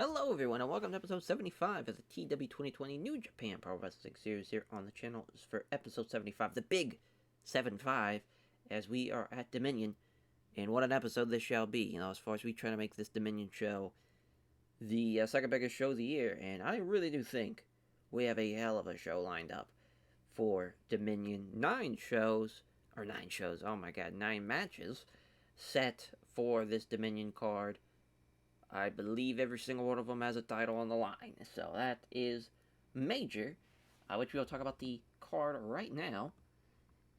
Hello everyone and welcome to episode 75 of the TEW 2020 New Japan Pro Wrestling Series here on the channel. This is for episode 75, the big 7-5, as we are at Dominion. And what an episode this shall be, as far as we try to make this Dominion show the second biggest show of the year. And I really do think we have a hell of a show lined up for Dominion. 9 shows, oh my god, 9 matches set for this Dominion card. I believe every single one of them has a title on the line. So that is major, which we'll talk about the card right now.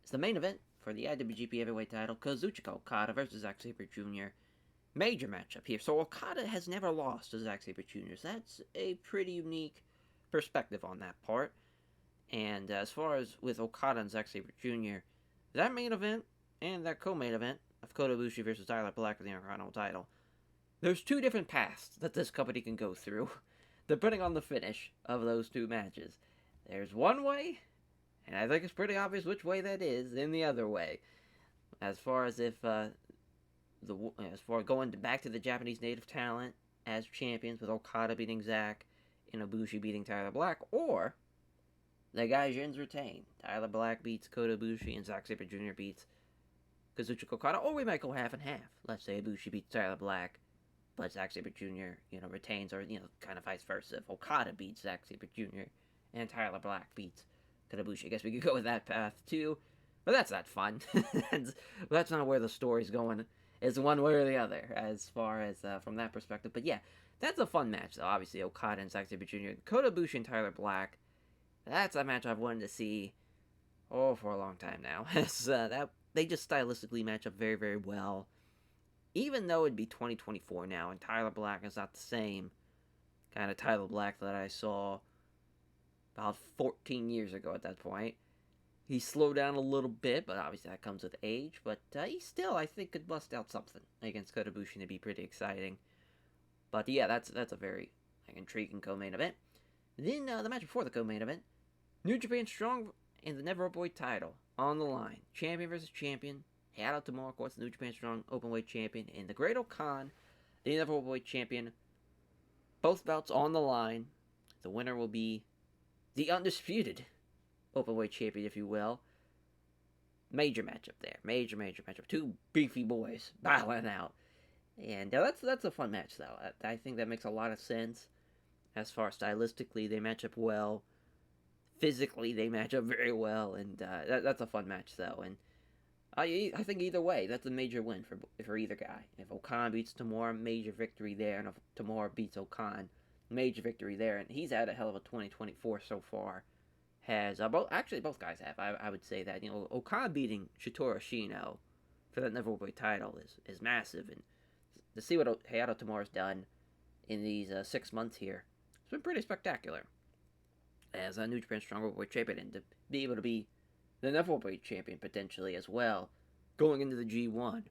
It's the main event for the IWGP Heavyweight title, Kazuchika Okada versus Zack Sabre Jr. Major matchup here. So Okada has never lost to Zack Sabre Jr. So that's a pretty unique perspective on that part. And as far as with Okada and Zack Sabre Jr., that main event and that co-main event of Kota Ibushi versus Tyler Black for the Intercontinental title, there's 2 different paths that this company can go through, depending on the finish of those 2 matches. There's one way, and I think it's pretty obvious which way that is, and the other way. As far as going back to the Japanese native talent as champions, with Okada beating Zack and Ibushi beating Tyler Black, or the Gaijins retain. Tyler Black beats Kota Ibushi and Zack Sabre Jr. beats Kazuchika Okada, or we might go half and half. Let's say Ibushi beats Tyler Black, but Zack Sabre Jr., retains, or, kind of vice versa. If Okada beats Zack Sabre Jr. and Tyler Black beats Kota Ibushi, I guess we could go with that path too. But that's not fun. that's not where the story's going. It's one way or the other, as far as from that perspective. But yeah, that's a fun match, though. Obviously, Okada and Zack Sabre Jr., Kota Ibushi and Tyler Black. That's a match I've wanted to see, for a long time now. They just stylistically match up very, very well. Even though it'd be 2024 now, and Tyler Black is not the same kind of Tyler Black that I saw about 14 years ago at that point. He slowed down a little bit, but obviously that comes with age. But he still, I think, could bust out something against Kota Ibushi and it'd be pretty exciting. But yeah, that's a very intriguing co-main event. Then the match before the co-main event, New Japan Strong and the Never Openweight title on the line. Champion versus champion. Hayato Tamura, of course, the New Japan Strong Openweight champion, and the Great Okan, the Never Openweight champion. Both belts on the line. The winner will be the undisputed Openweight champion, if you will. Major matchup there. Major matchup. 2 beefy boys battling out. And that's a fun match, though. I think that makes a lot of sense. As far as stylistically, they match up well. Physically, they match up very well. And that's a fun match, though. And I think either way, that's a major win for either guy. If Okan beats Tamura, major victory there. And if Tamura beats Okan, major victory there. And he's had a hell of a 2024 so far. Both guys have. I would say that. Okan beating Shotaro Ashino for that Never Openweight title is massive. And to see what Hayato Tamura's done in these 6 months here, it's been pretty spectacular. As a New Japan Strong Openweight champion, and to be able to be the Never Openweight champion potentially as well, going into the G1,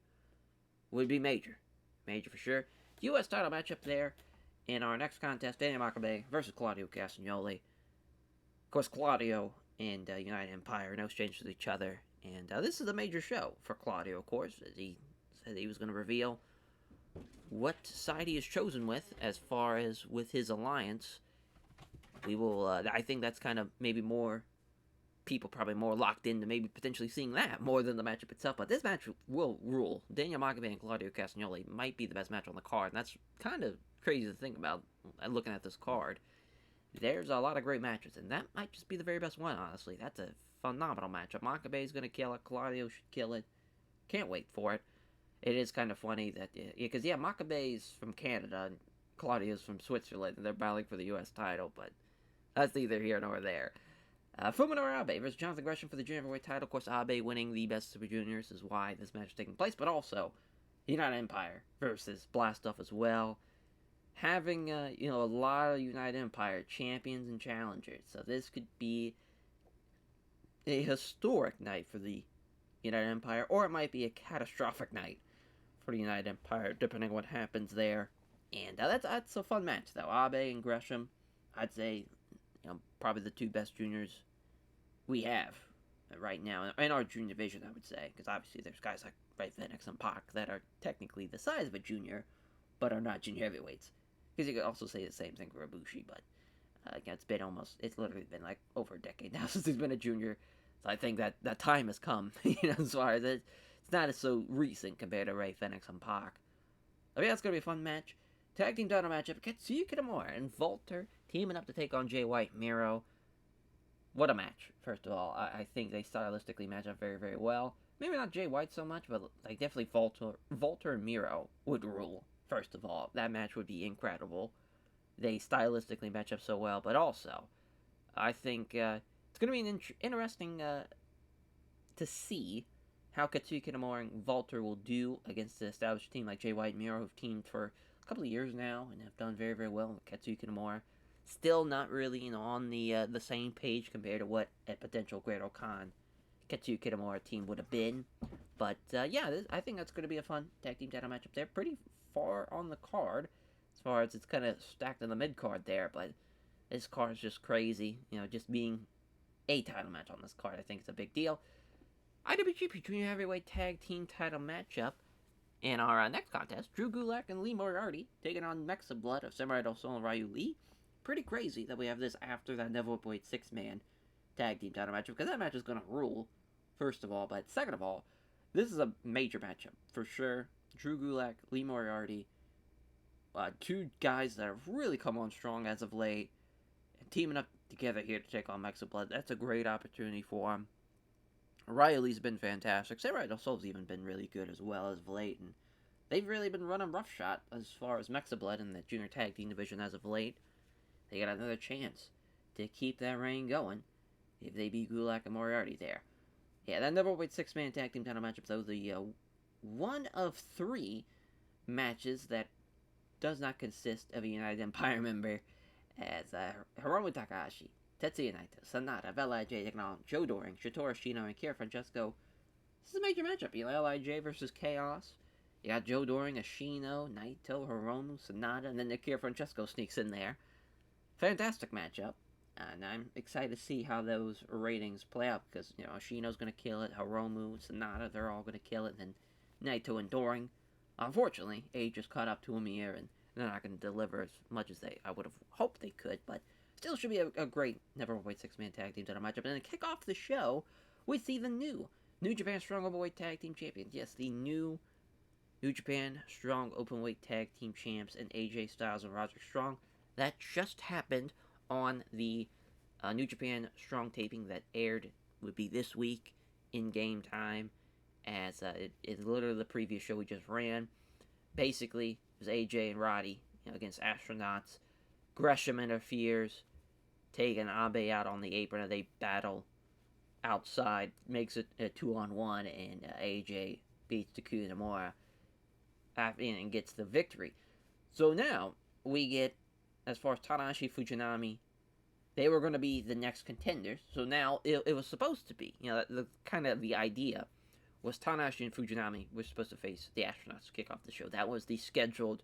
would be major. Major for sure. U.S. title matchup there in our next contest, Daniel Makabe versus Claudio Castagnoli. Of course, Claudio and United Empire, no strangers to each other. And this is a major show for Claudio, of course, as he said he was going to reveal what side he is chosen with as far as with his alliance. We will, I think that's kind of maybe more people probably more locked into maybe potentially seeing that more than the matchup itself. But this match will rule. Daniel Makabe and Claudio Castagnoli might be the best match on the card. And that's kind of crazy to think about looking at this card. There's a lot of great matches, and that might just be the very best one, honestly. That's a phenomenal matchup. Makabe's going to kill it. Claudio should kill it. Can't wait for it. It is kind of funny that, because, Makabe's from Canada, and Claudio's from Switzerland, and they're battling for the U.S. title, but that's neither here nor there. Fuminori Abe versus Jonathan Gresham for the junior heavyweight title. Of course, Abe winning the Best Super Juniors is why this match is taking place, but also United Empire versus Blast Off as well. Having, a lot of United Empire champions and challengers. So this could be a historic night for the United Empire, or it might be a catastrophic night for the United Empire, depending on what happens there. And that's a fun match, though. Abe and Gresham, I'd say, probably the 2 best juniors we have right now in our junior division, I would say. Because obviously there's guys like Ray Phoenix and Pac that are technically the size of a junior, but are not junior heavyweights. Because you could also say the same thing for Ibushi, but it's literally been like over a decade now since he's been a junior. So I think that time has come, as far as it's not as so recent compared to Ray Fenix and Pac. I mean, that's going to be a fun match. Tag team title matchup, Katsuya Kitamura and Volter teaming up to take on Jay White Miro. What a match, first of all. I think they stylistically match up very, very well. Maybe not Jay White so much, but like definitely Volter and Miro would rule, first of all. That match would be incredible. They stylistically match up so well, but also, I think it's going to be interesting to see how Katsuya Kitamura and Volter will do against an established team like Jay White and Miro, who've teamed for a couple of years now and have done very, very well with Katsuya Kitamura. Still not really, on the same page compared to what a potential Great Okan Katsuya Kitamura team would have been. But I think that's going to be a fun tag team title matchup. They're pretty far on the card as far as it's kind of stacked in the mid card there, but this card is just crazy. Just being a title match on this card, I think it's a big deal. IWGP Junior Heavyweight Tag Team Title matchup. In our next contest, Drew Gulak and Lee Moriarty taking on Mexa Blood of Samurai Del Sol and Ryu Lee. Pretty crazy that we have this after that Never Weight 6-man tag team title matchup, because that match is going to rule, first of all. But second of all, this is a major matchup for sure. Drew Gulak, Lee Moriarty, two guys that have really come on strong as of late, and teaming up together here to take on Mexa Blood. That's a great opportunity for them. Riley's been fantastic. Samurai Del Sol's even been really good as well as of late, and they've really been running roughshod as far as Mexa Blood in the junior tag team division as of late. They got another chance to keep that reign going if they beat Gulak and Moriarty there. Yeah, that Never Weight 6-man tag team title matchup, though, the one of 3 matches that does not consist of a United Empire member, as Hiromu Takahashi, Tetsuya Naito, Sanada, LIJ taking on Joe Doring, Shotaro Ashino, and Kira Francesco. This is a major matchup. LIJ versus Chaos. You got Joe Doring, Ashino, Naito, Hiromu, Sanada, and then the Kira Francesco sneaks in there. Fantastic matchup. And I'm excited to see how those ratings play out, because, Ashino's going to kill it, Hiromu, Sanada, they're all going to kill it, and then Naito and Doring. Unfortunately, age just caught up to them here, and they're not going to deliver as much as I would have hoped they could, but still should be a great Never Weight 6-man tag team title matchup. And to kick off the show, we see the New Japan Strong Openweight Tag Team Champions. Yes, the New Japan Strong Openweight Tag Team Champs and AJ Styles and Roderick Strong. That just happened on the New Japan Strong taping that would be this week in game time, as it's literally the previous show we just ran. Basically, it was AJ and Roddy against Astronauts. Gresham interferes, taking Abe out on the apron, and they battle outside, makes it a 2-on-1, and AJ beats Takuya Nomura and gets the victory. So now we get, as far as Tanahashi, Fujinami, they were going to be the next contenders. So now it was supposed to be, the idea was Tanahashi and Fujinami were supposed to face the Astronauts to kick off the show. That was the scheduled,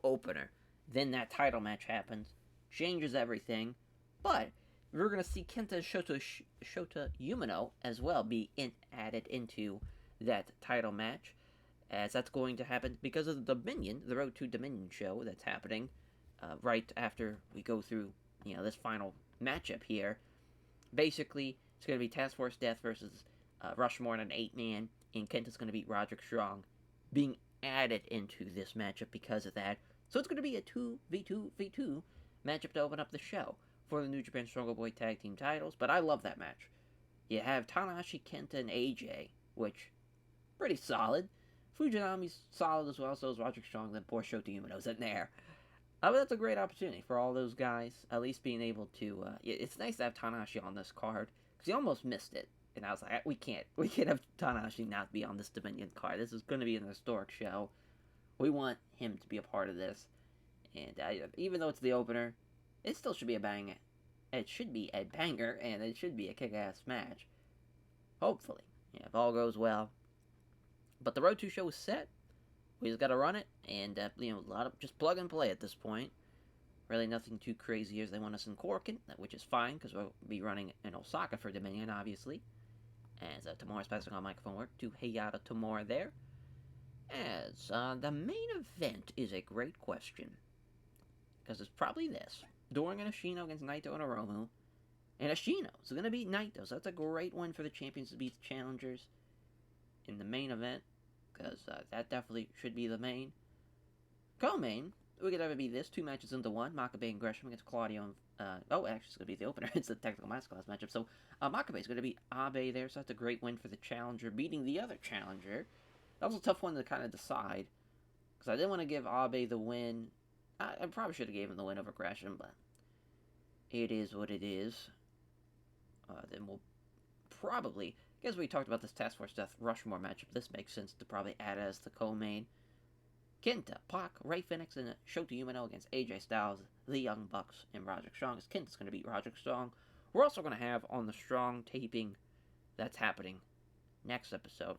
opener. Then that title match happens, changes everything, but we're going to see Kenta Shota Umino as well be added into that title match, as that's going to happen because of the Dominion, the Road to Dominion show that's happening right after we go through, this final matchup here. Basically, it's going to be Task Force Death versus Rushmore in an 8-man, and Kenta's going to beat Roderick Strong, being added into this matchup because of that. So it's going to be a 2v2v2 matchup to open up the show for the New Japan Strong Openweight Tag Team titles. But I love that match. You have Tanahashi, Kenta, and AJ, which, pretty solid. Fujinami's solid as well, so is Roderick Strong, then poor Shota Umino's in there. But that's a great opportunity for all those guys, at least being able to... it's nice to have Tanahashi on this card, because he almost missed it. And I was like, we can't have Tanahashi not be on this Dominion card. This is going to be an historic show. We want him to be a part of this. And even though it's the opener, it still should be a banger. It should be a banger, and it should be a kick-ass match. Hopefully. If all goes well. But the Road 2 show is set. We just got to run it. And, a lot of just plug and play at this point. Really nothing too crazy as they want us in Corkin, which is fine, because we'll be running in Osaka for Dominion, obviously. As Tamura's passing on microphone work to Hayata Tamura there. As the main event is a great question. because it's probably this. Doran and Ashino against Naito and Hiromu. And Ashino is going to beat Naito, so that's a great win for the champions to beat the challengers in the main event, because that definitely should be the main. Co-main, we could ever be this, 2 matches into 1, Makabe and Gresham against Claudio and, actually it's going to be the opener, it's the technical masterclass matchup, so Makabe is going to beat Abe there, so that's a great win for the challenger, beating the other challenger. That was a tough one to kind of decide, because I didn't want to give Abe the win. I probably should have given him the win over Gresham, but it is what it is. Then we'll probably, as we talked about this Task Force Death Rushmore matchup, this makes sense to probably add as the co-main. Kenta, Pac, Ray Phoenix, and Shota Umino against AJ Styles, the Young Bucks, and Roderick Strong, as Kenta's going to beat Roderick Strong. We're also going to have on the Strong taping that's happening next episode.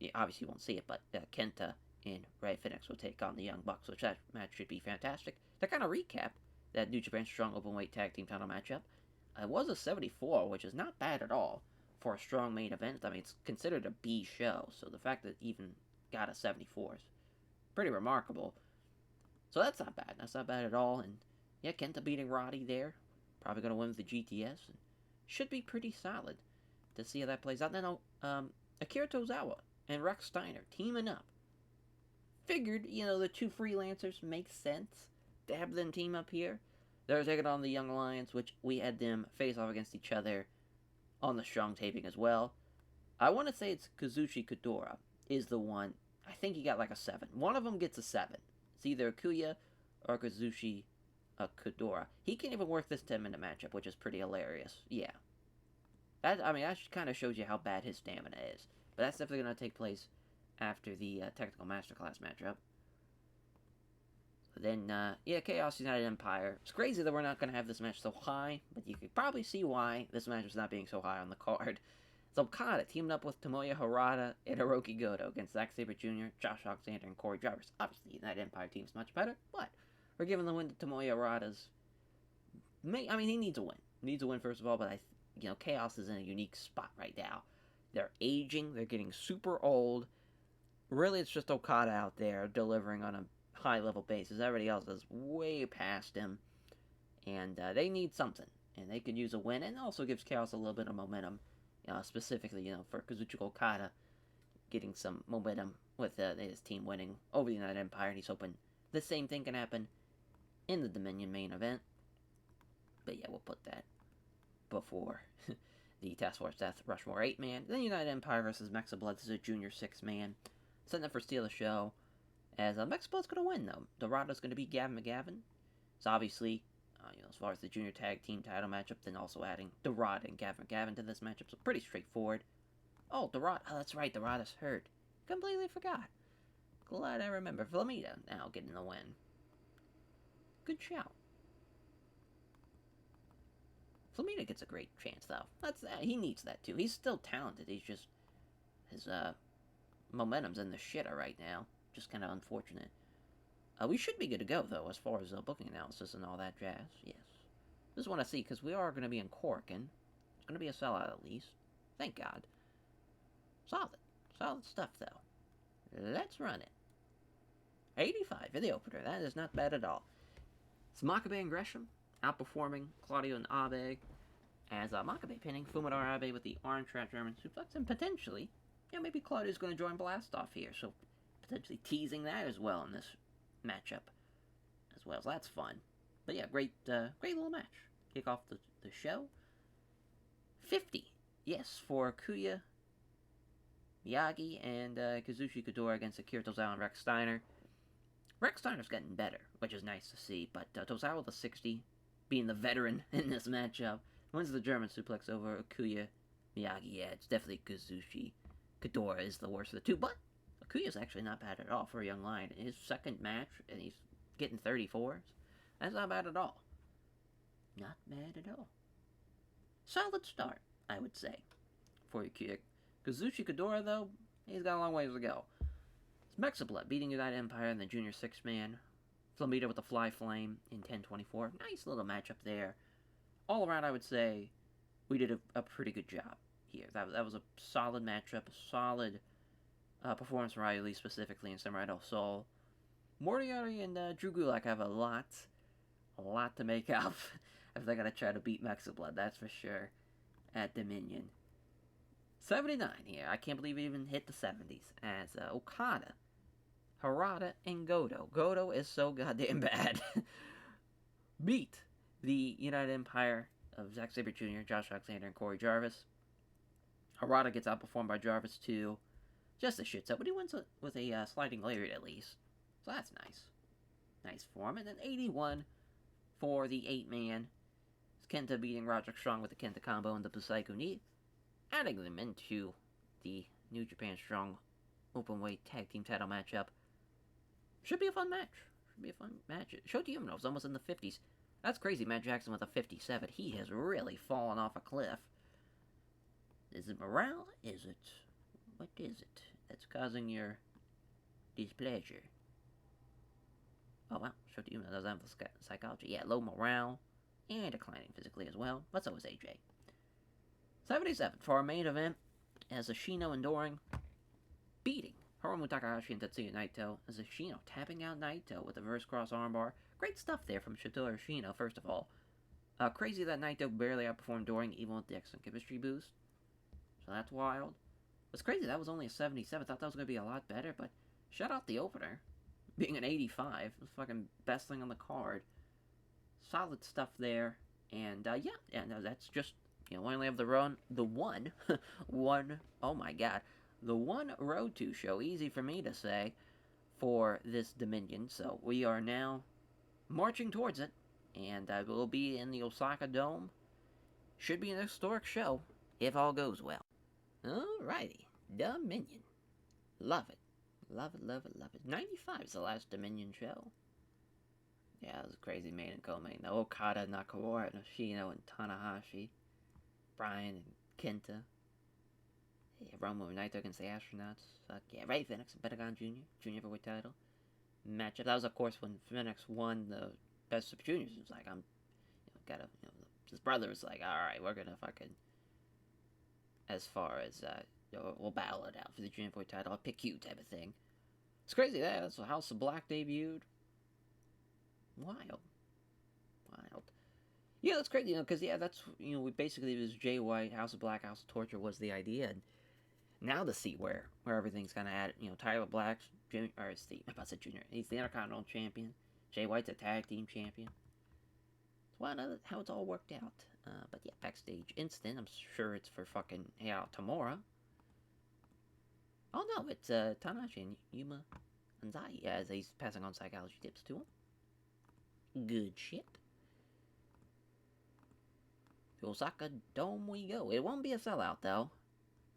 Yeah, obviously you won't see it, but Kenta and Ray Phoenix will take on the Young Bucks, which that match should be fantastic. To kind of recap that New Japan Strong Openweight Tag Team title matchup, it was a 74, which is not bad at all for a strong main event. I mean, it's considered a B show, so the fact that it even got a 74 is pretty remarkable. So that's not bad. That's not bad at all. And yeah, Kenta beating Roddy there. Probably going to win with the GTS. And should be pretty solid to see how that plays out. Then Akira Tozawa and Rex Steiner teaming up. Figured, the 2 freelancers make sense to have them team up here. They're taking on the Young Lions, which we had them face off against each other on the Strong taping as well. I want to say it's Kazushi Kadora is the one. I think he got like a 7. One of them gets a 7. It's either Akuya or Kazushi Kadora. He can't even work this 10-minute matchup, which is pretty hilarious. Yeah. That kind of shows you how bad his stamina is. But that's definitely going to take place after the Technical Masterclass matchup. Then, Chaos United Empire. It's crazy that we're not going to have this match so high, but you could probably see why this match is not being so high on the card. It's Okada teaming up with Tomoya Harada and Hiroki Goto against Zack Sabre Jr., Josh Alexander, and Corey Jarvis. Obviously, the United Empire team's much better, but we're giving the win to Tomoya Harada's. He needs a win. He needs a win, first of all, but Chaos is in a unique spot right now. They're aging, they're getting super old. Really, it's just Okada out there delivering on a high-level basis. Everybody else is way past him, and they need something, and they could use a win, and also gives Chaos a little bit of momentum, specifically, for Kazuchika Okada getting some momentum with his team winning over the United Empire, and he's hoping the same thing can happen in the Dominion main event. But yeah, we'll put that before the Task Force Death Rushmore 8-man. Then United Empire versus Mexa Blood. This is a junior 6-man. Setting up for Steal the Show. As Mexa Blood's going to win, though. Dorada's going to beat Gavin McGavin. So obviously, as far as the junior tag team title matchup, then also adding Dorada and Gavin McGavin to this matchup. So pretty straightforward. Oh, Dorada. Oh, that's right. Dorada's hurt. Completely forgot. Glad I remember. Flamita now getting the win. Good shout. Flamita gets a great chance, though. He needs that, too. He's still talented. He's just... His momentum's in the shitter right now. Just kind of unfortunate. We should be good to go, though, as far as booking analysis and all that jazz. Yes. Just want to see, because we are going to be in Corkin. It's going to be a sellout, at least. Thank God. Solid. Solid stuff, though. Let's run it. 85 for the opener. That is not bad at all. It's Makabe and Gresham outperforming Claudio and Abe, as Makabe pinning Fumidar Abe with the arm trap German suplex, and potentially, maybe Claudio's going to join Blastoff here, so potentially teasing that as well in this matchup as well, so that's fun. But yeah, great little match. Kick off the show. 50, yes, for Kuya Miyagi and Kazushi Kadora against Akira Tozawa and Rex Steiner. Rex Steiner's getting better, which is nice to see, but Tozawa, the 60, being the veteran in this matchup, wins the German suplex over Akuya Miyagi. Yeah, it's definitely Kazushi Kadora is the worst of the two, but Akuya's actually not bad at all for a young lion. His second match, and he's getting 34s. That's not bad at all. Not bad at all. Solid start, I would say, for Akuya. Kazushi Kadora, though, he's got a long ways to go. It's Mexablood beating United Empire in the Junior 6-man. Flamita with the Fly Flame in 10-24. Nice little matchup there. All around, I would say, we did a pretty good job here. That was a solid matchup, a solid performance from Ryu Lee specifically in Samurai del Sol. Moriarty and Drew Gulak have a lot a lot to make up if they're gonna try to beat Mexiblood, that's for sure, at Dominion. 79 here. I can't believe we even hit the 70s. As Okada, Harada, and Goto. Goto is so goddamn bad. Beat the United Empire of Zack Sabre Jr., Josh Alexander, and Corey Jarvis. Harada gets outperformed by Jarvis too. Just a shit show, but he wins with a sliding lariat at least. So that's nice. Nice for him. And then 81 for the 8-man. Kenta beating Roderick Strong with the Kenta combo and the Busaiku knee. Adding them into the New Japan Strong Openweight Tag Team title matchup. Should be a fun match. Should be a fun match. Shota Umino's almost in the 50s. That's crazy. Matt Jackson with a 57. He has really fallen off a cliff. Is it morale? Is it? What is it that's causing your displeasure? Oh wow, Shota Umino does have the psychology. Yeah, low morale and declining physically as well. But so is AJ. 77 for our main event as Ashino enduring beating Hiromu Takahashi and Tetsuya Naito as Ashino tapping out Naito with a reverse cross armbar. Great stuff there from Shotaro Ashino, first of all. Crazy that Naito barely outperformed Doring even with the excellent chemistry boost. So that's wild. It's crazy that was only a 77. I thought that was going to be a lot better, but shout out the opener. Being an 85. It was fucking best thing on the card. Solid stuff there. And no, that's just, we only have the one, oh my god, the one Road to show, easy for me to say, for this Dominion. So we are now marching towards it, and we'll be in the Osaka Dome. Should be an historic show, if all goes well. Alrighty, Dominion. Love it. Love it, love it, love it. 95 is the last Dominion show. Yeah, it was a crazy main and co-main. The Okada, Nakamura, and Ashino, and Tanahashi. Bryan and Kenta. Yeah, Romo and Naito against the Astronauts. Yeah, Ray Phoenix and Pentagon Jr. Junior Heavyweight title matchup. That was, of course, when Phoenix won the Best Super Juniors. It was like, his brother was like, alright, we're gonna fucking, as far as, we'll battle it out for the Junior Heavyweight title. I'll pick you type of thing. It's crazy that. That's how House of Black debuted. Wild. Yeah, that's crazy, because, that's, we basically, it was Jay White, House of Black, House of Torture was the idea, and now to see where everything's kind of at, Tyler Black's, he's the Intercontinental Champion, Jay White's a Tag Team Champion. It's wild how it's all worked out, but yeah, backstage incident, I'm sure it's for fucking Heiao Tamura. Oh no, it's, Tanahashi and Yuma Anzai, as he's passing on psychology tips to him. Good shit. The Osaka Dome we go. It won't be a sellout, though.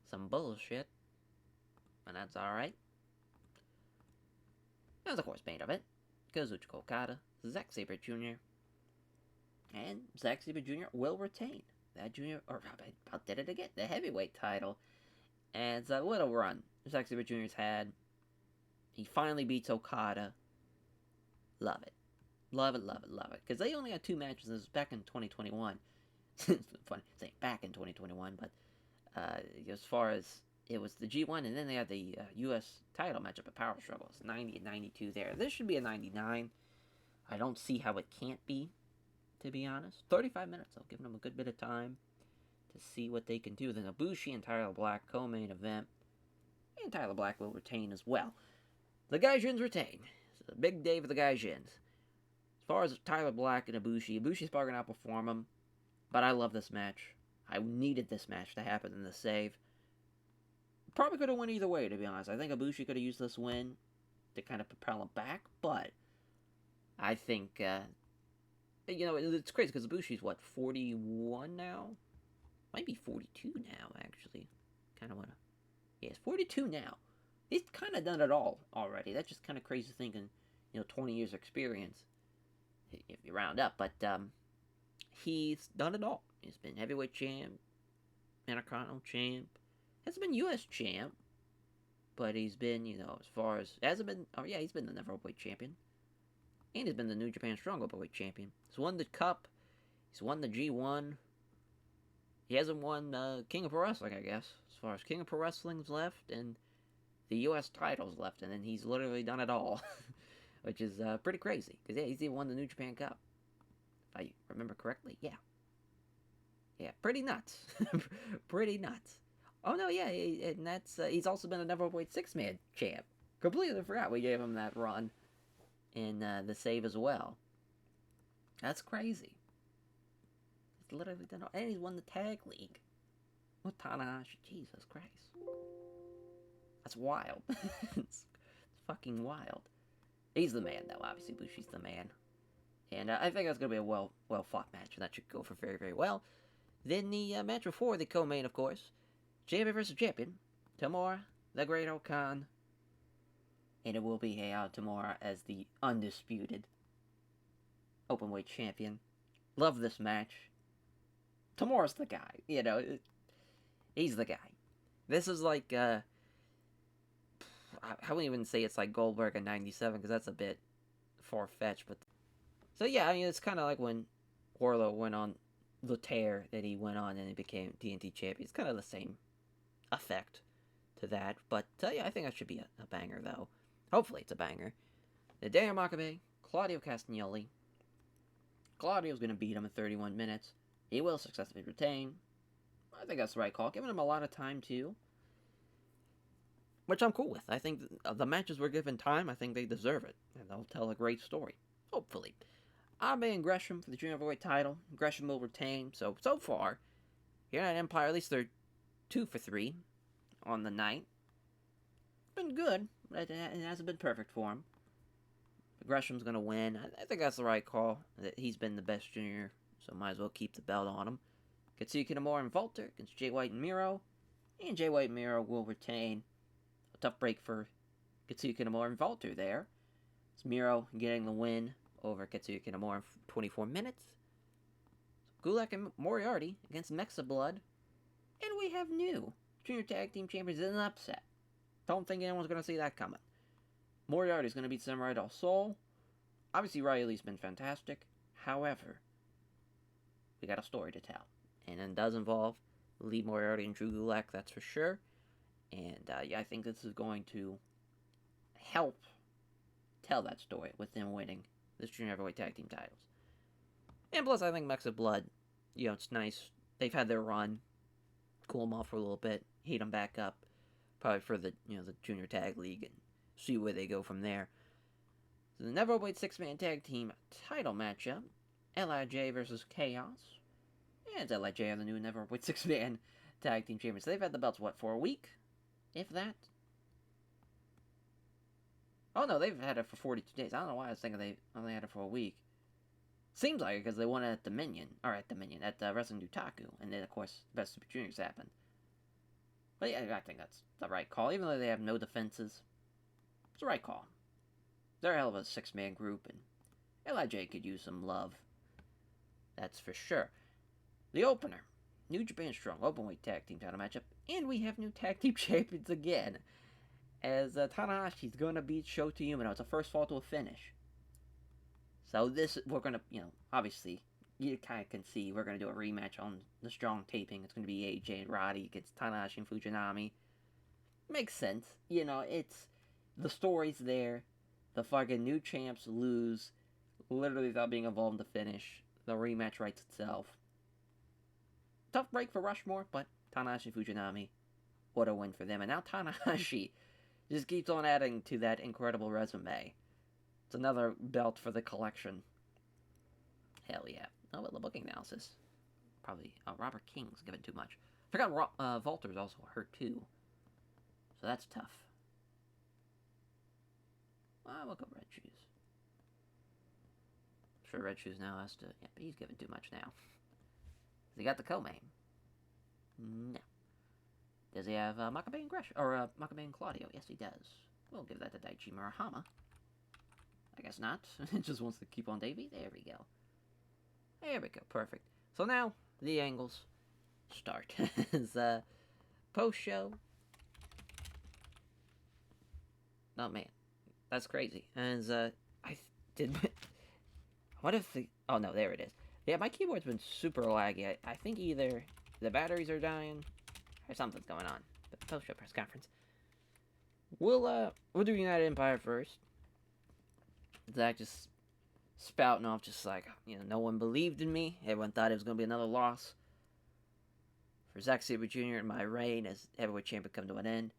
Some bullshit. And that's alright. As, of course, main event. Kazuchika Okada, Zack Sabre Jr. And Zack Sabre Jr. will retain that junior, or I about did it again, the heavyweight title. And it's a little run Zack Sabre Jr.'s had. He finally beats Okada. Love it. Love it, love it, love it. Because they only had 2 matches. This was back in 2021. It's funny saying back in 2021, but as far as it was the G1, and then they had the U.S. title matchup at Power Struggle. It's 90 and 92 there. This should be a 99. I don't see how it can't be, to be honest. 35 minutes, though, giving them a good bit of time to see what they can do. Then Ibushi and Tyler Black co-main event, and Tyler Black will retain as well. The Gaijins retain. It's a big day for the Gaijins. As far as Tyler Black and Ibushi's probably going to outperform him. But I love this match. I needed this match to happen in the save. Probably could have won either way, to be honest. I think Ibushi could have used this win to kind of propel him back. But I think, it's crazy because Ibushi's, 41 now? Might be 42 now, actually. Kind of want to... Yeah, it's 42 now. He's kind of done it all already. That's just kind of crazy thinking, 20 years experience. If you round up. But, he's done it all. He's been heavyweight champ, Intercontinental champ, hasn't been U.S. champ, but he's been, as far as, he's been the Never Openweight champion, and he's been the New Japan Strong Openweight champion. He's won the Cup, he's won the G1, he hasn't won King of Pro Wrestling, I guess, as far as King of Pro Wrestling's left, and the U.S. title's left, and then he's literally done it all, which is pretty crazy, because he's even won the New Japan Cup. If I remember correctly. Yeah. Yeah, pretty nuts. Pretty nuts. Oh, no, yeah, and that's, he's also been a never weight six-man champ. Completely forgot we gave him that run in the save as well. That's crazy. He's literally done, and he's won the tag league with Tanahashi. Jesus Christ. That's wild. It's fucking wild. He's the man, though. Obviously, Bushi's the man. And I think that's going to be a well fought match, and that should go for very, very well. Then the match before the co-main, of course. Champion versus champion. Tamura, the Great Okan. And it will be Heiau Tamura as the undisputed openweight champion. Love this match. Tamura's the guy. You know, he's the guy. This is like, I wouldn't even say it's like Goldberg in 97, because that's a bit far-fetched. But so yeah, I mean, it's kind of like when Wardlow went on the tear that he went on and he became TNT champion. It's kind of the same effect to that. But yeah, I think that should be a banger, though. Hopefully it's a banger. Daniel Makabe, Claudio Castagnoli. Claudio's going to beat him in 31 minutes. He will successfully retain. I think that's the right call. Giving him a lot of time, too. Which I'm cool with. I think the matches were given time. I think they deserve it. And they'll tell a great story. Hopefully. Abe and Gresham for the junior heavyweight title. Gresham will retain. So far, here at Empire, at least they're 2 for 3 on the night. Been good, but it hasn't been perfect for him. But Gresham's going to win. I think that's the right call. He's been the best junior, so might as well keep the belt on him. Katsuki Nomura and Walter against Jay White and Miro. And Jay White and Miro will retain. A tough break for Katsuki Nomura and Walter there. It's Miro getting the win over Katsuki Nomura in 24 minutes. So Gulak and Moriarty against Mexa Blood. And we have new junior tag team champions in an upset. Don't think anyone's going to see that coming. Moriarty's going to beat Samurai Del Sol. Obviously, Riley's been fantastic. However, we got a story to tell. And it does involve Lee Moriarty and Drew Gulak, that's for sure. And yeah, I think this is going to help tell that story with them winning this junior heavyweight tag team titles. And plus, I think Mexa Blood, you know, it's nice. They've had their run. Cool them off for a little bit. Heat them back up. Probably for the, you know, the junior tag league and see where they go from there. So the Neverweight 6-man tag team title matchup. LIJ versus Chaos. And LIJ are the new Neverweight 6-man tag team champions. So they've had the belts, what, for a week? If that? Oh no, they've had it for 42 days. I don't know why I was thinking they only had it for a week. Seems like it because they won it at Dominion. Or at Wrestling Dutaku. And then, of course, Best Super Juniors happened. But yeah, I think that's the right call. Even though they have no defenses, it's the right call. They're a hell of a 6-man group, and LIJ could use some love. That's for sure. The opener, New Japan Strong Openweight Tag Team title matchup, and we have new Tag Team champions again. As Tanahashi's going to beat Shota Umino. It's a first fall to a finish. So this, we're going to, you know, obviously, you kind of can see we're going to do a rematch on the Strong taping. It's going to be AJ and Roddy against Tanahashi and Fujinami. Makes sense. You know, it's, the story's there. The fucking new champs lose literally without being involved in the finish. The rematch writes itself. Tough break for Rushmore, but Tanahashi and Fujinami, what a win for them. And now Tanahashi just keeps on adding to that incredible resume. It's another belt for the collection. Hell yeah. Oh, well, the booking analysis. Probably, Robert King's given too much. I forgot Walter's also hurt too. So that's tough. We'll go Red Shoes. I'm sure Red Shoes now has to, yeah, but he's given too much now. Has he got the co-main? No. Does he have Makabe and Gresham? Or Makabe and Claudio? Yes, he does. We'll give that to Daichi Murahama. I guess not. It just wants to keep on Davey. There we go. There we go. Perfect. So now, the angles start. As post-show. Oh, man. That's crazy. As, I did... What if the... Oh, no, there it is. Yeah, my keyboard's been super laggy. I think either the batteries are dying or something's going on. But post-show press conference. We'll do United Empire first. Zach just spouting off just like, no one believed in me. Everyone thought it was going to be another loss for Zack Sabre Jr. and my reign as heavyweight champion come to an end.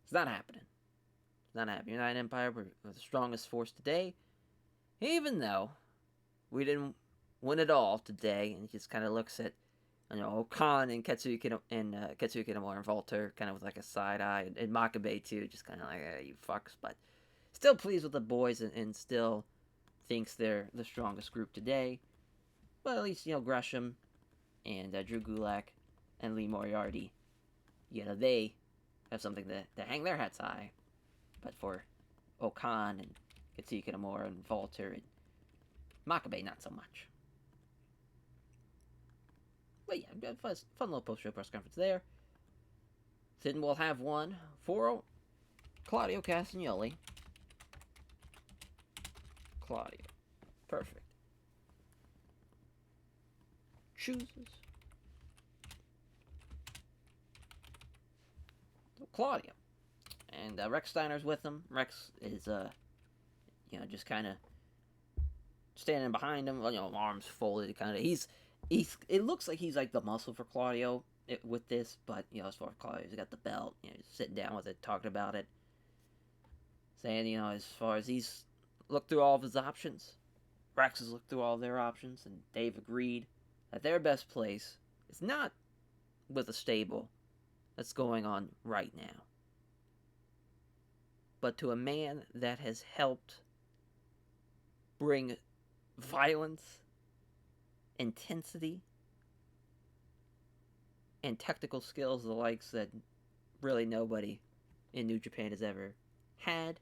It's not happening. It's not happening. United Empire were the strongest force today. Even though we didn't win it all today, and he just kind of looks at, Khan and Katsuki Nomura and Walter kind of with like a side eye, and Makabe too, just kind of like, you fucks, but still pleased with the boys and still thinks they're the strongest group today. But at least, Gresham and Drew Gulak and Lee Moriarty, they have something to hang their hats high. But for Okan and Katsuki Nomura and Walter and Makabe, not so much. But yeah, fun little post-show press conference there. Then we'll have one for Claudio Castagnoli. Claudio. Perfect. Chooses. So Claudio. And Rex Steiner's with him. Rex is, just kind of standing behind him, arms folded, kind of. It looks like he's like the muscle for Claudio with this, but, as far as Claudio, he's got the belt, he's sitting down with it, talking about it, saying, as far as he's looked through all of his options, Rex has looked through all of their options, and they've agreed that their best place is not with a stable that's going on right now, but to a man that has helped bring violence, intensity, and technical skills, the likes that really nobody in New Japan has ever had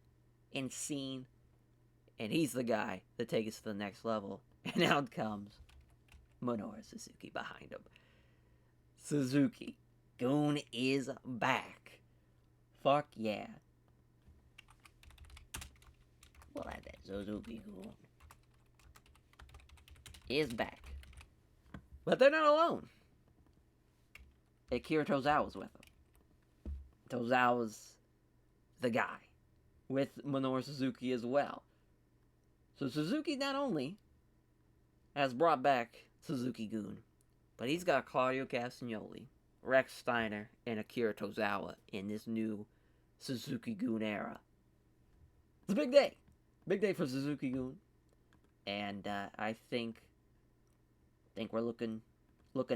and seen. And he's the guy that takes us to the next level. And out comes Minoru Suzuki behind him. Suzuki. Goon is back. Fuck yeah. We'll have that Suzuki Goon is back. But they're not alone. Akira Tozawa's with them. Tozawa's the guy. With Minoru Suzuki as well. So Suzuki not only has brought back Suzuki-gun, but he's got Claudio Castagnoli, Rex Steiner, and Akira Tozawa in this new Suzuki-gun era. It's a big day. Big day for Suzuki-gun. And I think we're looking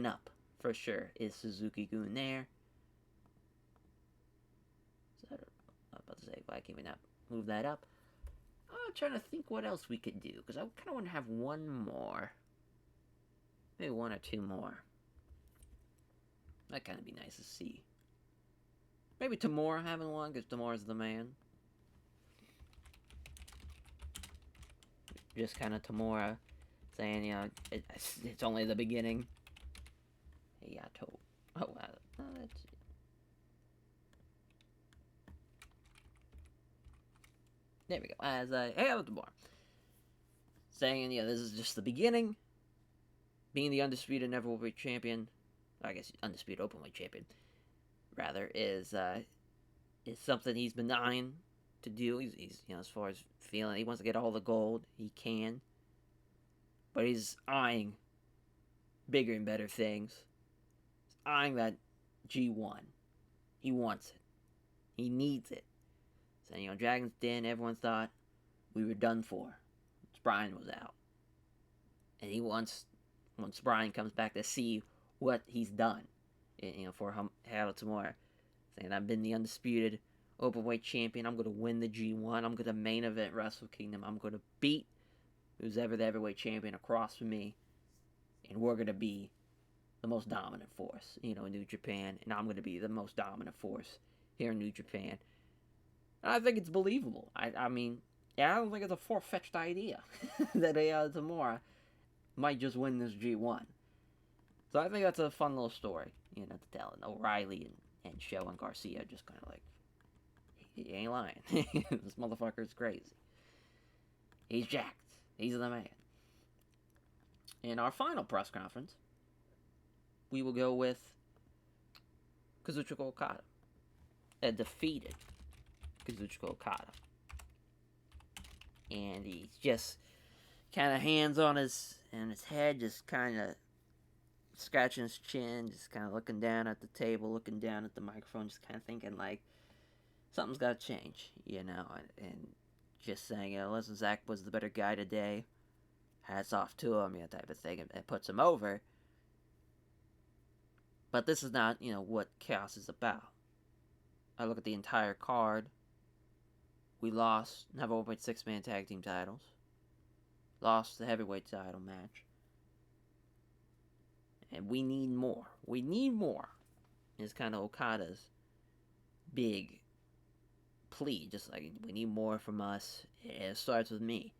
up for sure. Is Suzuki-gun there? So, I'm about to say, why can't we not move that up? I'm trying to think what else we could do, because I kind of want to have one more. Maybe one or two more. That'd kind of be nice to see. Maybe Tamura having one, because Tamura's the man. Just kind of Tamura saying, it's only the beginning. Hey, I told. Oh, wow. Oh, that's it. There we go. As I out the bar. Saying, this is just the beginning. Being the undisputed neverweight champion, I guess undisputed openweight champion, rather, is something he's been eyeing to do. He's as far as feeling, he wants to get all the gold he can. But he's eyeing bigger and better things. He's eyeing that G1. He wants it. He needs it. So, Dragon's Den, everyone thought we were done for once Brian was out. And he wants, once Brian comes back, to see what he's done, for Harold Tamura. Saying, I've been the undisputed openweight champion. I'm going to win the G1. I'm going to main event Wrestle Kingdom. I'm going to beat who's ever the heavyweight champion across from me. And we're going to be the most dominant force, in New Japan. And I'm going to be the most dominant force here in New Japan. I think it's believable. I don't think it's a far-fetched idea that Tamura might just win this G1. So I think that's a fun little story, to tell. And O'Reilly and Show and Garcia just kind of like, he ain't lying. This motherfucker is crazy. He's jacked. He's the man. In our final press conference, we will go with Kazuchika Okada. A defeated Kazuchika Okada. And he's just kind of hands on his head, just kind of scratching his chin, just kind of looking down at the table, looking down at the microphone, just kind of thinking like something's got to change, and just saying, listen, Zach was the better guy today. Hats off to him, type of thing. It puts him over. But this is not, what chaos is about. I look at the entire card. We lost, have over 6-man tag team titles. Lost the heavyweight title match. And we need more. We need more. Is kind of Okada's big plea. Just like, we need more from us. It starts with me.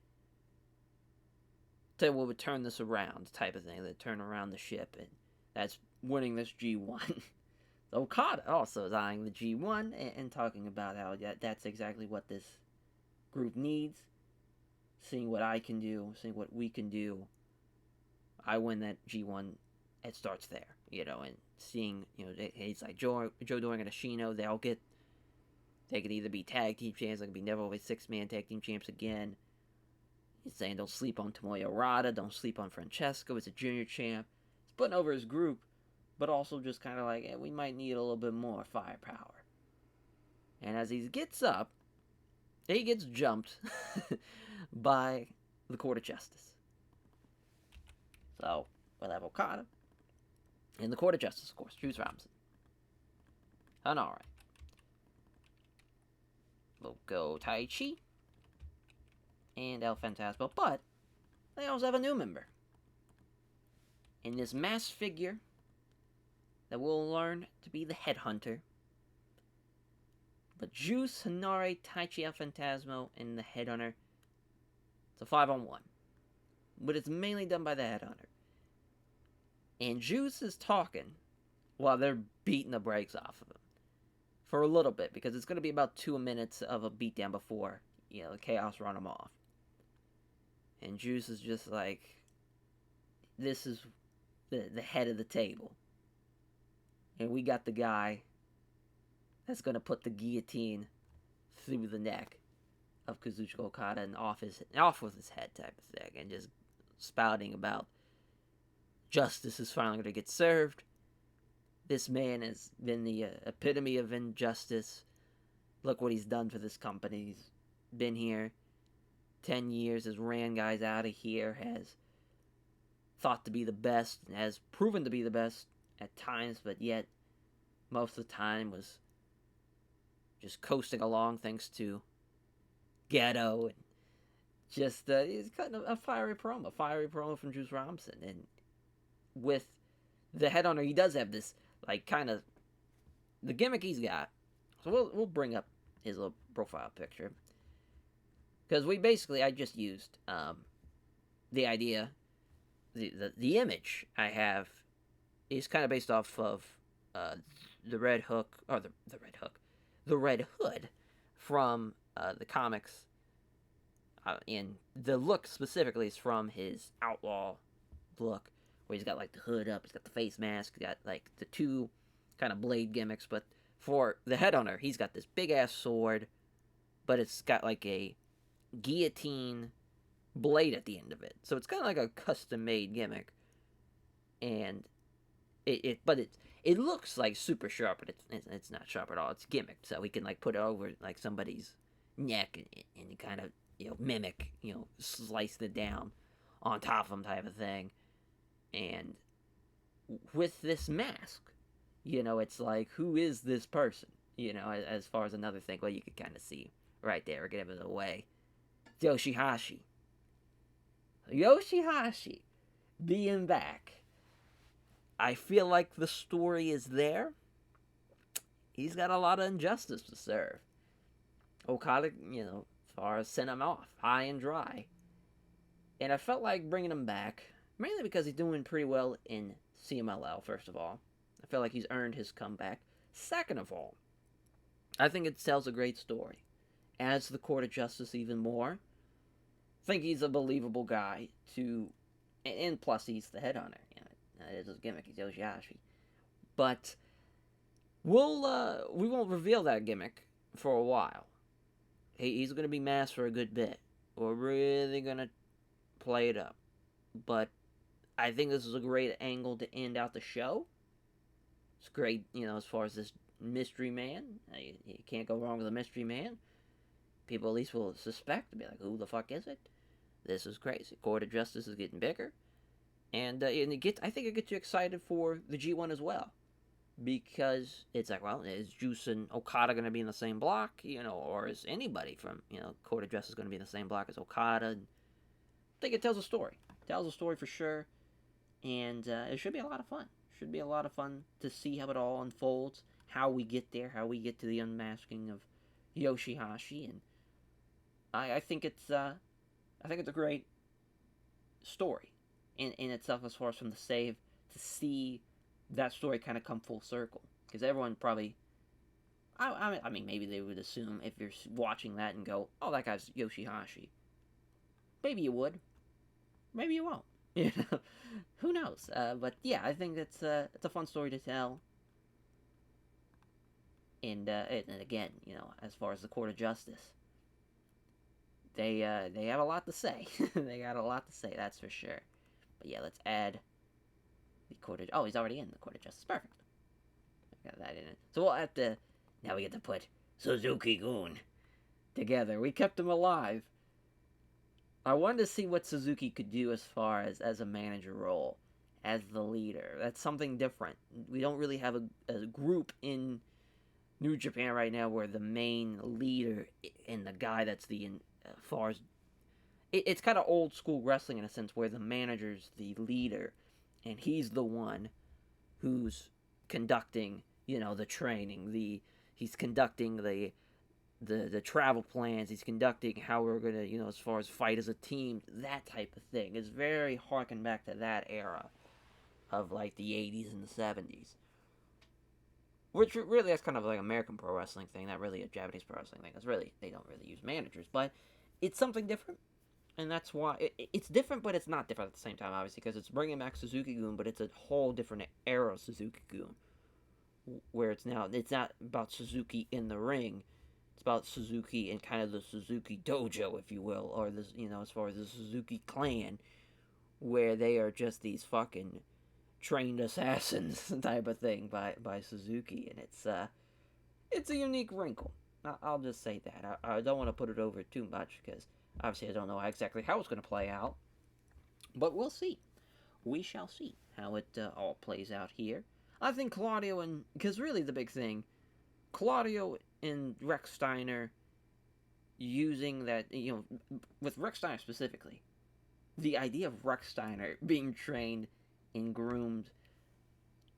So we would turn this around, type of thing. That turn around the ship. And that's winning this G1. Okada also is eyeing the G1 and talking about how that's exactly what this group needs. Seeing what I can do, seeing what we can do. I win that G1. It starts there, and seeing, it's like Joe Doring and Ashino. They could either be tag team champs, they could be never over 6-man tag team champs again. He's saying don't sleep on Tomoya Rada, don't sleep on Francesco. He's a junior champ. He's putting over his group, but also just kind of like, we might need a little bit more firepower. And as he gets up, he gets jumped by the Court of Justice. So, we'll have Okada in the Court of Justice, of course. Juice Robinson. And alright. We'll go Taichi and El Fantasma, but they also have a new member. In this masked figure that we'll learn to be the Headhunter. But Juice, Hanare, Taichi, El Phantasmo, and the Headhunter. It's a 5-on-1. But it's mainly done by the Headhunter. And Juice is talking while they're beating the brakes off of him. For a little bit, because it's going to be about 2 minutes of a beatdown before, the Chaos run him off. And Juice is just like, this is the head of the table. And we got the guy that's going to put the guillotine through the neck of Kazuchika Okada and off with his head type of thing. And just spouting about justice is finally going to get served. This man has been the epitome of injustice. Look what he's done for this company. He's been here 10 years, has ran guys out of here, has thought to be the best, and has proven to be the best at times, but yet most of the time was just coasting along thanks to Ghetto, and just he's cutting a fiery promo from Juice Robinson. And with the Headhunter, he does have this kind of the gimmick he's got. So we'll bring up his little profile picture, because I just used the idea, the image I have is kind of based off of the Red Hood from the comics, and the look specifically is from his Outlaw look, where he's got the hood up, he's got the face mask, he's got the two kind of blade gimmicks. But for the Headhunter, he's got this big ass sword, but it's got a guillotine blade at the end of it, so it's kind of like a custom made gimmick. And it looks super sharp, but it's not sharp at all. It's gimmicked, so he can put it over somebody's neck and kind of mimic, slice it down on top of him type of thing. And with this mask, it's who is this person? As far as another thing, well, you could kind of see right there, give it away. Yoshihashi being back. I feel like the story is there. He's got a lot of injustice to serve. Okada, as far as sent him off high and dry. And I felt like bringing him back, mainly because he's doing pretty well in CMLL, first of all. I feel like he's earned his comeback. Second of all, I think it tells a great story. Adds to the Court of Justice even more. I think he's a believable guy and plus he's the Headhunter. It's his gimmick, he's Yoshihashi. But we won't reveal that gimmick for a while. He's going to be masked for a good bit. We're really going to play it up. But I think this is a great angle to end out the show. It's great, as far as this mystery man. You can't go wrong with a mystery man. People at least will suspect and be like, who the fuck is it? This is crazy. Court of Justice is getting bigger. And I think it gets you excited for the G1 as well. Because it's like, well, is Juice and Okada going to be in the same block? Or is anybody from, Court of Justice going to be in the same block as Okada? I think it tells a story. It tells a story for sure. And it should be a lot of fun. Should be a lot of fun to see how it all unfolds, how we get there, how we get to the unmasking of Yoshihashi, and I think it's a great story in itself as far as from the save to see that story kind of come full circle, because everyone probably, I mean maybe they would assume if you're watching that and go, oh, that guy's Yoshihashi. Maybe you would, maybe you won't. Who knows? But yeah, I think it's a fun story to tell. And again, as far as the Court of Justice, they have a lot to say. They got a lot to say, that's for sure. But yeah, let's add the Court of... Oh, he's already in the Court of Justice. Perfect. I got that in it. So we'll have to... Now we get to put Suzuki-gun together. We kept him alive. I wanted to see what Suzuki could do as far as a manager role, as the leader. That's something different. We don't really have a group in New Japan right now where the main leader and the guy that's far as... It's kind of old school wrestling in a sense where the manager's the leader and he's the one who's conducting, the training. He's conducting the travel plans, he's conducting how we're going to, as far as fight as a team, that type of thing. It's very harken back to that era of, like, the 80s and the 70s. Which really, that's kind of like American pro wrestling thing, not really a Japanese pro wrestling thing. It's really, they don't really use managers, but it's something different. And that's why, it's different, but it's not different at the same time, obviously, because it's bringing back Suzuki-gun, but it's a whole different era of Suzuki-gun. Where it's not about Suzuki in the ring. It's about Suzuki and kind of the Suzuki dojo, if you will, or this, as far as the Suzuki clan, where they are just these fucking trained assassins type of thing by Suzuki, and it's a unique wrinkle. I'll just say that. I don't want to put it over too much because obviously I don't know exactly how it's going to play out, but we'll see. We shall see how it all plays out here. I think Claudio because really the big thing, Claudio and Rex Steiner using that, with Rex Steiner specifically, the idea of Rex Steiner being trained and groomed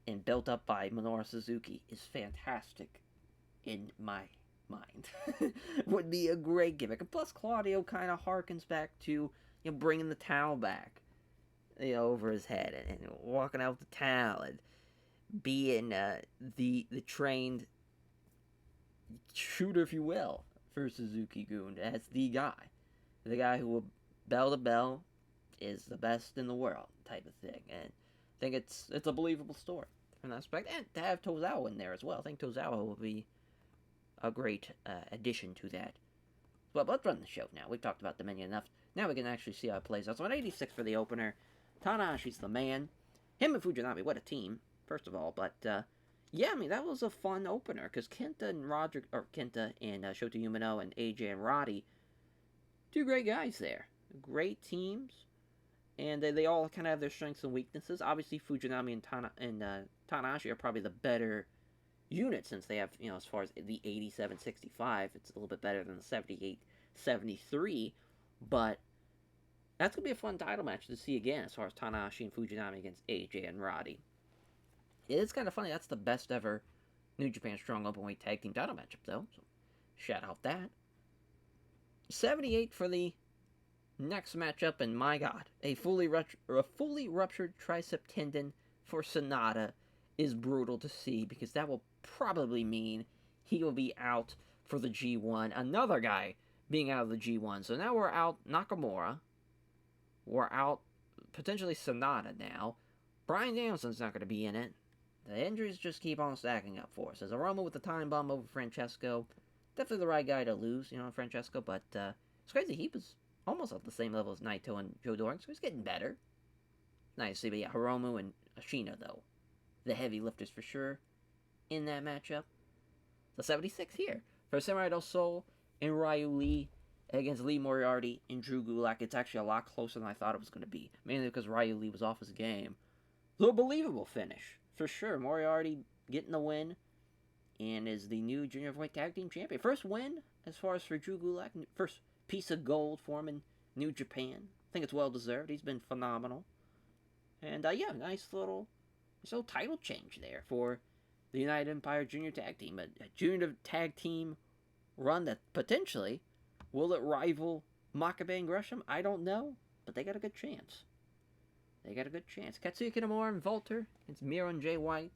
and built up by Minoru Suzuki is fantastic in my mind. Would be a great gimmick. And plus, Claudio kind of harkens back to, bringing the towel back, over his head and walking out with the towel and being the trained shooter, if you will, for Suzuki-gun as the guy who will bell to bell is the best in the world type of thing. And I think it's a believable story from that aspect. And to have Tozawa in there as well, I think Tozawa will be a great addition to that. But let's run the show now. We've talked about Dominion enough. Now we can actually see how it plays out. So at 86 for the opener, Tanahashi's the man. Him and Fujinami, what a team, first of all. But yeah, I mean, that was a fun opener because Kenta and Shota Umino and AJ and Roddy, two great guys there. Great teams. And they all kind of have their strengths and weaknesses. Obviously, Fujinami and Tanahashi are probably the better unit since they have, as far as the 87-65, it's a little bit better than the 78-73. But that's going to be a fun title match to see again as far as Tanahashi and Fujinami against AJ and Roddy. It is kind of funny. That's the best ever New Japan Strong Openweight Tag Team title matchup, though. So, shout out that. 78 for the next matchup, and my God, a fully ruptured tricep tendon for Sonata is brutal to see because that will probably mean he will be out for the G1. Another guy being out of the G1. So now we're out Nakamura. We're out potentially Sonata now. Bryan Danielson's not going to be in it. The injuries just keep on stacking up for us. There's Aroma with the time bomb over Francesco. Definitely the right guy to lose, Francesco. But it's crazy. He was almost at the same level as Naito and Joe Doring, so he's getting better. Nice to see, but yeah, Hiromu and Ashina, though. The heavy lifters for sure in that matchup. The 76 here for Samurai Del Sol and Ryu Lee against Lee Moriarty and Drew Gulak. It's actually a lot closer than I thought it was going to be, mainly because Ryu Lee was off his game. A believable finish for sure. Moriarty getting the win and is the new Junior Heavyweight Tag Team Champion. First win as far as for Drew Gulak. First piece of gold for him in New Japan. I think it's well deserved. He's been phenomenal. And yeah, nice little title change there for the United Empire Junior Tag Team. A Junior Tag Team run that potentially will it rival Makabe and Gresham? I don't know, but they got a good chance. Katsuya Kitamura and Volter. It's Miro and Jay White.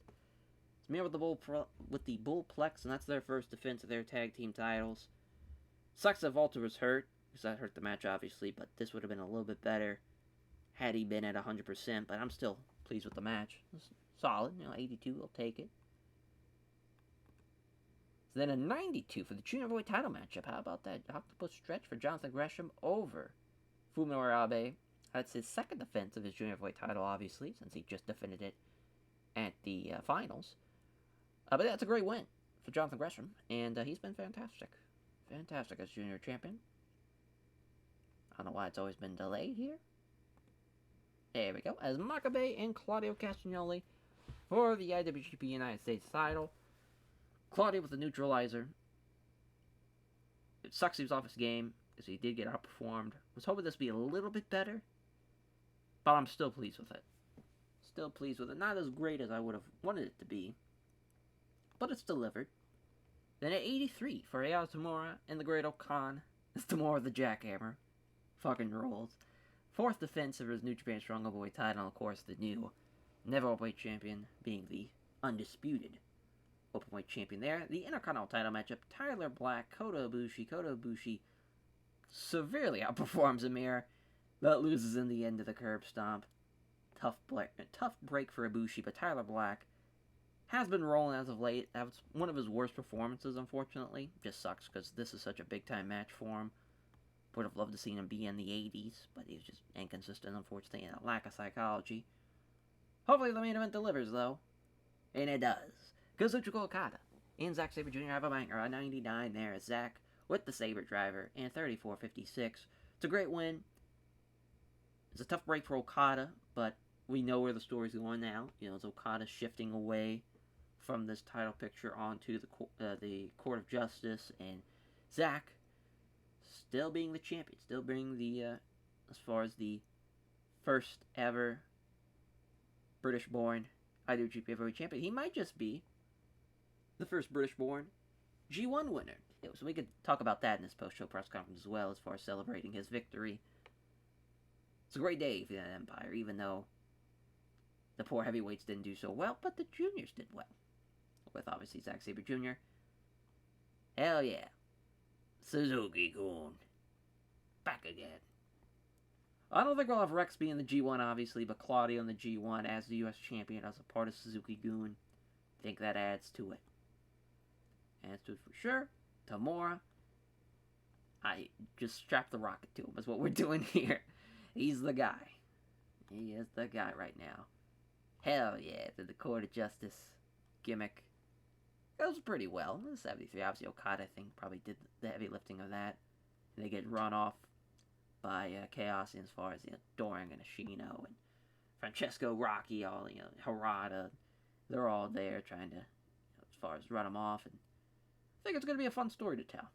It's Miro with the Bullplex, and that's their first defense of their tag team titles. Sucks that Volter was hurt, because that hurt the match, obviously, but this would have been a little bit better had he been at 100%, but I'm still pleased with the match. It's solid, 82, I'll take it. So then a 92 for the Junior Heavyweight title matchup. How about that octopus stretch for Jonathan Gresham over Fuminori Abe? That's his second defense of his Junior Heavyweight title, obviously, since he just defended it at the finals. But that's a great win for Jonathan Gresham, and he's been fantastic. Fantastic as Junior Champion. I don't know why it's always been delayed here. There we go. As Makabe and Claudio Castagnoli for the IWGP United States title. Claudio with the neutralizer. It sucks he was off his game, because he did get outperformed. Was hoping this would be a little bit better, but I'm still pleased with it. Not as great as I would have wanted it to be, but it's delivered. Then at 83 for Ayo Tamura and the Great Okan. It's Tamura the Jackhammer. Fucking rolls. Fourth defense of his New Japan Strong Openweight title, and of course the new Never Openweight champion being the undisputed Openweight champion there. The Intercontinental title matchup, Tyler Black, Kota Ibushi. Kota Ibushi severely outperforms Amir, but loses in the end of the curb stomp. Tough break for Ibushi, but Tyler Black has been rolling as of late. That was one of his worst performances, unfortunately. Just sucks because this is such a big-time match for him. Would have loved to see him be in the 80s, but he was just inconsistent, unfortunately, and a lack of psychology. Hopefully the main event delivers, though. And it does. Kazuchika Okada and Zack Sabre Jr. have a banger at 99 there as Zack with the Sabre driver and 34-56. It's a great win. It's a tough break for Okada, but we know where the story's going now. It's Okada shifting away from this title picture onto the Court of Justice, and Zack still being the champion, still being the, as far as the first ever British-born IWGP Heavyweight Champion. He might just be the first British-born G1 winner. So we could talk about that in this post-show press conference as well, as far as celebrating his victory. It's a great day for the Empire, even though the poor heavyweights didn't do so well, but the juniors did well. With, obviously, Zack Sabre Jr. Hell yeah. Suzuki-kun. Back again. I don't think we'll have Rex be in the G1, obviously, but Claudio in the G1 as the U.S. champion, as a part of Suzuki-gun. I think that adds to it. For sure. Tamura. I just strap the rocket to him, is what we're doing here. He's the guy. He is the guy right now. Hell yeah, the Court of Justice gimmick goes pretty well. 73, obviously Okada, I think, probably did the heavy lifting of that. They get run off by Chaos as far as Doring and Ashino and Francesco Rocky, all Harada. They're all there trying to, as far as run them off. And I think it's going to be a fun story to tell.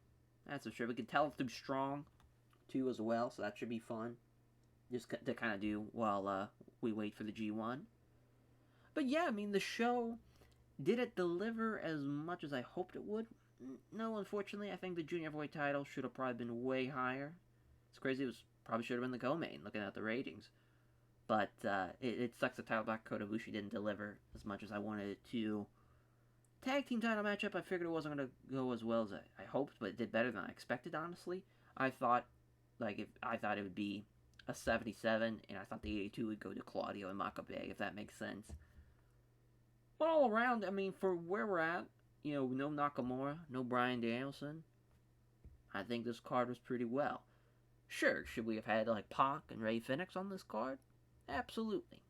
That's for sure. We can tell it through Strong, too, as well, so that should be fun. Just to kind of do while we wait for the G1. But yeah, I mean, the show, did it deliver as much as I hoped it would? No, unfortunately. I think the Junior Heavyweight title should have probably been way higher. It's crazy. It probably should have been the co-main, looking at the ratings. But it sucks that Tyler Black Kota Ibushi didn't deliver as much as I wanted it to. Tag team title matchup, I figured it wasn't going to go as well as I hoped, but it did better than I expected, honestly. I thought it would be a 77, and I thought the 82 would go to Claudio and Makabe, if that makes sense. But all around, I mean, for where we're at, no Nakamura, no Bryan Danielson, I think this card was pretty well. Sure, should we have had like Pac and Ray Phoenix on this card? Absolutely.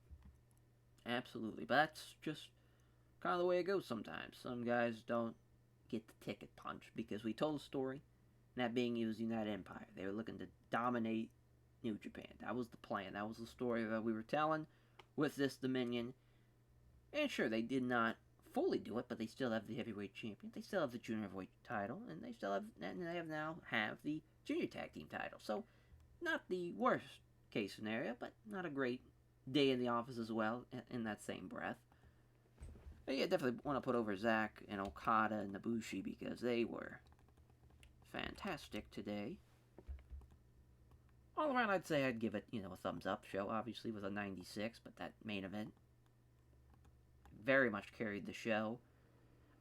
Absolutely. But that's just kind of the way it goes sometimes. Some guys don't get the ticket punch because we told a story, and that being it was United Empire. They were looking to dominate New Japan. That was the plan. That was the story that we were telling with this Dominion. And sure, they did not fully do it, but they still have the heavyweight champion. They still have the junior heavyweight title, and they still have, and they have now have the junior tag team title. So, not the worst case scenario, but not a great day in the office as well. In that same breath, but yeah, definitely want to put over Zack and Okada and Ibushi because they were fantastic today. All around, I'd say I'd give it, a thumbs up show. Obviously, with a 96, but that main event very much carried the show.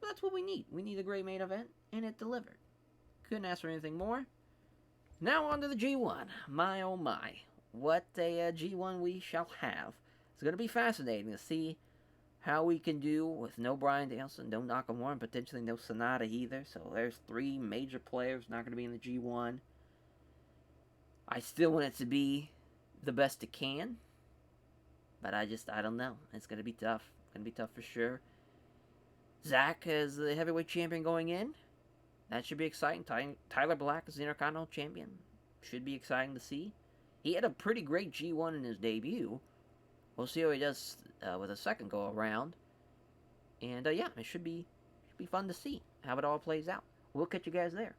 But that's what we need. We need a great main event, and it delivered. Couldn't ask for anything more. Now on to the G1. My oh my. What a G1 we shall have. It's going to be fascinating to see how we can do with no Bryan Danielson, no Nakamura, and potentially no Sonata either. So there's 3 major players not going to be in the G1. I still want it to be the best it can. But I don't know. It's going to be tough. It's going to be tough for sure. Zack as the heavyweight champion going in. That should be exciting. Tyler Black as the Intercontinental Champion. Should be exciting to see. He had a pretty great G1 in his debut. We'll see how he does with a second go around. And yeah, it should be fun to see how it all plays out. We'll catch you guys there.